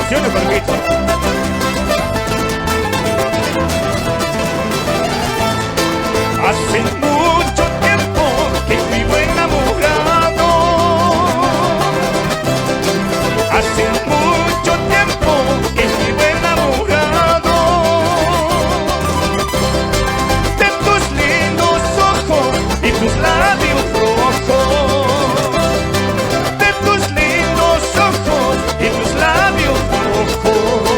Bendiciones, Jorgito. Hace mucho tiempo que vivo enamorado. Hace mucho tiempo que vivo enamorado de tus lindos ojos y tus labios rojos. De tus lindos ojos y tus labios rojos.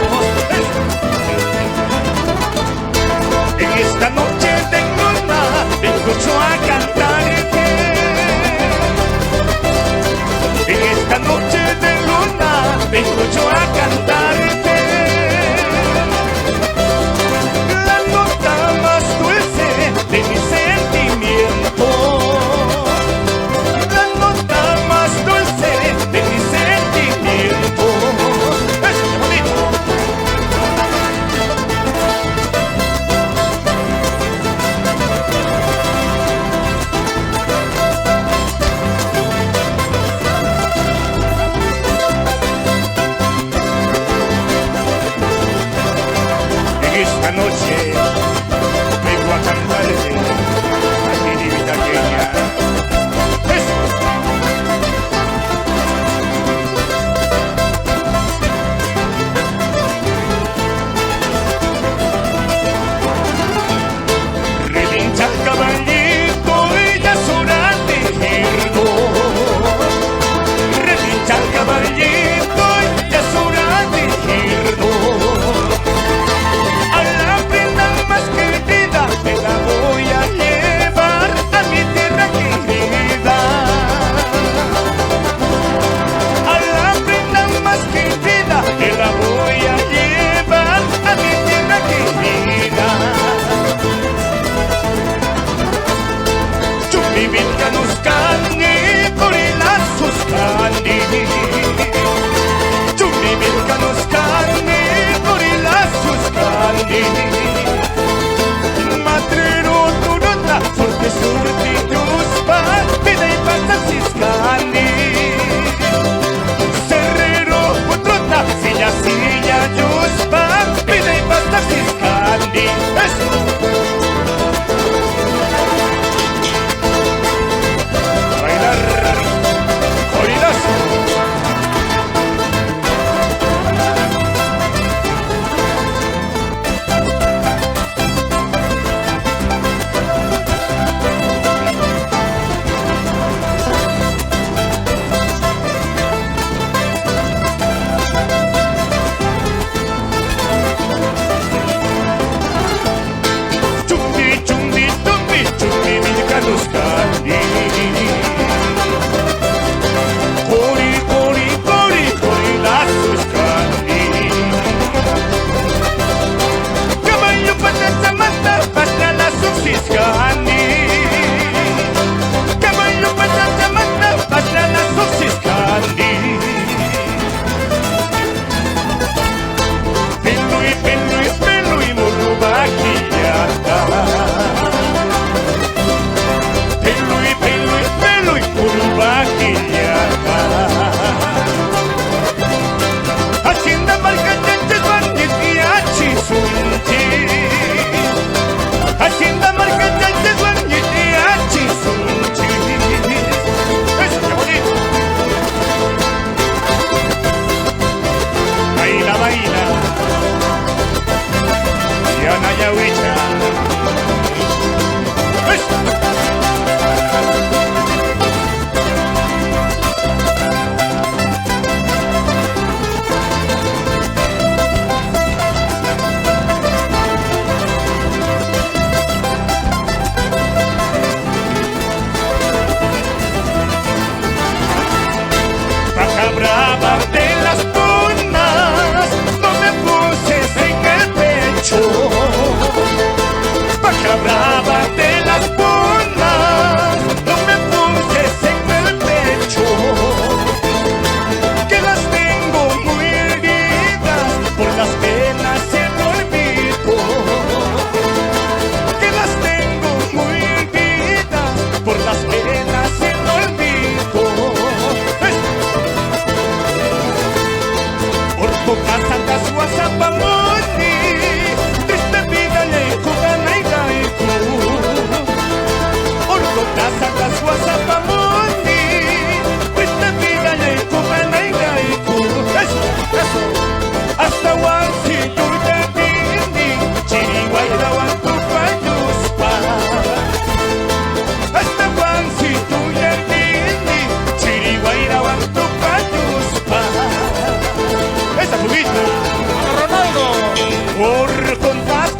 Orcontas,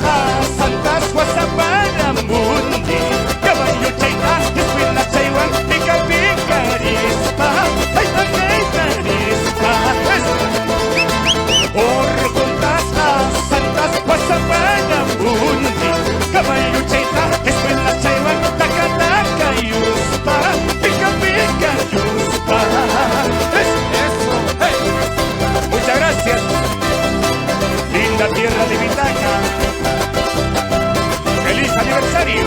santas, guasaparamundi, caballo chaita, escuela chaiwan, pica picarispa, ay picarispa. Orcontas, santas, guasaparamundi, caballo chaita, escuela chaiwan, taca taca yuspa, pica pica yuspa. Eso, hey. Muchas gracias. Linda tierra de Vitaca. ¡Feliz aniversario!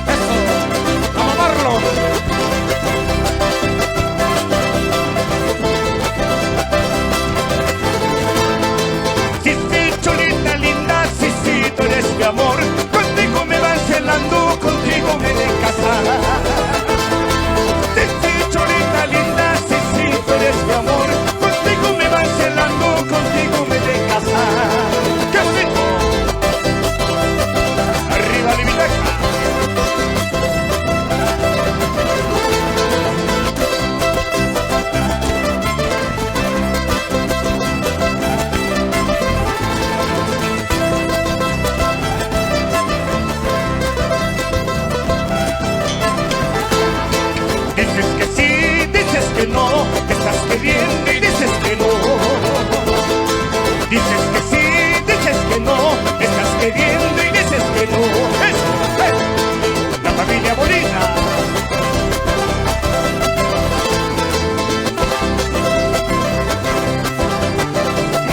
¡Eso! ¡A mamarlo! Sí, sí, chulita linda, sí, sí, tú eres mi amor. Contigo me van celando, contigo me de casar. Sí, sí, chulita linda, sí, sí, tú eres mi amor. Contigo me van celando, contigo me de casar. ¡Qué rico! Arriba de Vitaca. Dices que sí, dices que no, te estás queriendo y dices que no. Dices que sí, dices que no, te estás queriendo y dices que no. Eso, la familia Molina.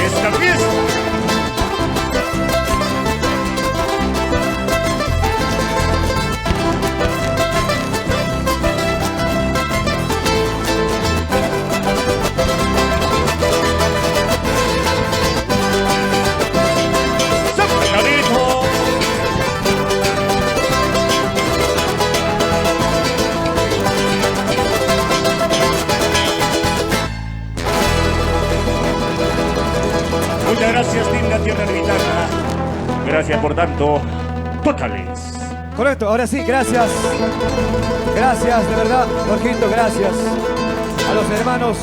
Esta fiesta. Muchas gracias, linda tierra de Vitaca. Gracias por tanto, Totales. Correcto, ahora sí, gracias. Gracias, de verdad, Jorgito, gracias. A los hermanos